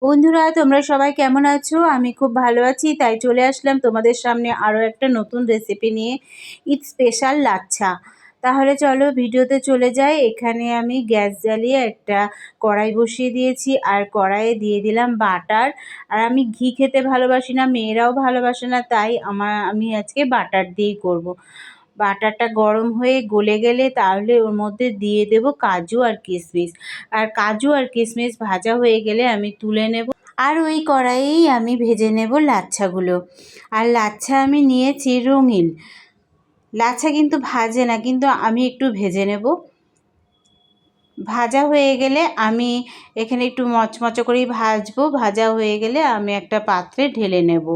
বন্ধুরা, তোমরা সবাই কেমন আছো? আমি খুব ভালো আছি, তাই চলে আসলাম তোমাদের সামনে আরও একটা নতুন রেসিপি নিয়ে। ঈদ স্পেশাল লাচ্ছা। তাহলে চলো ভিডিওতে চলে যাই। এখানে আমি গ্যাস জ্বালিয়ে একটা কড়াই বসিয়ে দিয়েছি, আর কড়াইয়ে দিয়ে দিলাম বাটার। আর আমি ঘি খেতে ভালোবাসি না, মেয়েরাও ভালোবাসে না, তাই আমি আজকে বাটার দিয়েই করব। বাটারটা গরম হয়ে গলে গেলে তাহলে ওর মধ্যে দিয়ে দেব কাজু আর কিশমিশ। আর কাজু আর কিশমিশ ভাজা হয়ে গেলে আমি তুলে নেব। আর ওই কড়াইয়েই আমি ভেজে নেব লাচ্ছাগুলো। আর লাচ্ছা আমি নিয়েছি রঙিন লাচ্ছা, কিন্তু ভাজে না, কিন্তু আমি একটু ভেজে নেব। ভাজা হয়ে গেলে আমি এখানে একটু মচমচে করেই ভাজবো। ভাজা হয়ে গেলে আমি একটা পাত্রে ঢেলে নেব।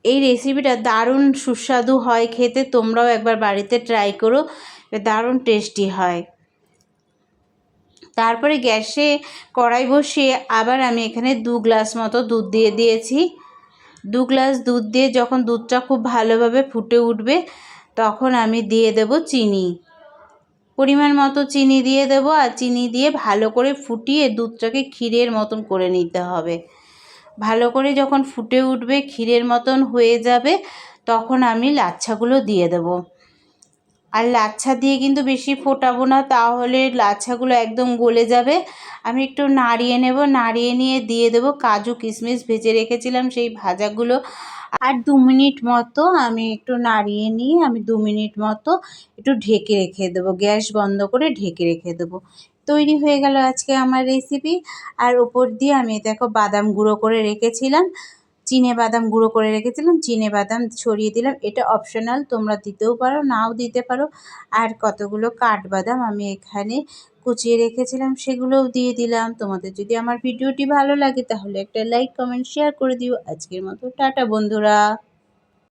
এই রেসিপিটা দারুণ সুস্বাদু হয় খেতে, তোমরাও একবার বাড়িতে ট্রাই করো, দারুণ টেস্টি হয়। তারপরে গ্যাসে কড়াই বসিয়ে আবার আমি এখানে 2 গ্লাস মতো দুধ দিয়ে দিয়েছি। 2 গ্লাস দুধ দিয়ে যখন দুধটা খুব ভালোভাবে ফুটে উঠবে, তখন আমি দিয়ে দেব চিনি। পরিমাণ মতো চিনি দিয়ে দেব, আর চিনি দিয়ে ভালো করে ফুটিয়ে দুধটাকে ক্ষীরের মতন করে নিতে হবে। ভালো করে যখন ফুটে উঠবে, ক্ষীরের মতন হয়ে যাবে, তখন আমি লাচ্ছাগুলো দিয়ে দেব। আর লাচ্ছা দিয়ে কিন্তু বেশি ফোটাবো না, তাহলে লাচ্ছাগুলো একদম গলে যাবে। আমি একটু নাড়িয়ে নেব, নাড়িয়ে নিয়ে দিয়ে দেব কাজু কিশমিশ ভেজে রেখেছিলাম সেই ভাজাগুলো। আর 2 মিনিট মতো আমি একটু নাড়িয়ে নিয়ে আমি 2 মিনিট মতো একটু ঢেকে রেখে দেবো, গ্যাস বন্ধ করে ঢেকে রেখে দেবো। তৈরি হয়ে গেল আজকে আমার রেসিপি। আর ওপর দিয়ে আমি দেখো বাদাম গুঁড়ো করে রেখেছিলাম, বাদাম গুঁড়ো করে রেখেছিলাম, বাদাম ছড়িয়ে দিলাম। এটা অপশনাল, তোমরা দিতেও পারো, নাও দিতে পারো। আর কতগুলো কাঠবাদাম আমি এখানে কুচিয়ে রেখেছিলাম, সেগুলোও দিয়ে দিলাম। তোমাদের যদি আমার ভিডিওটি ভালো লাগে তাহলে একটা লাইক, কমেন্ট, শেয়ার করে দিও। আজকের মতো টাটা বন্ধুরা।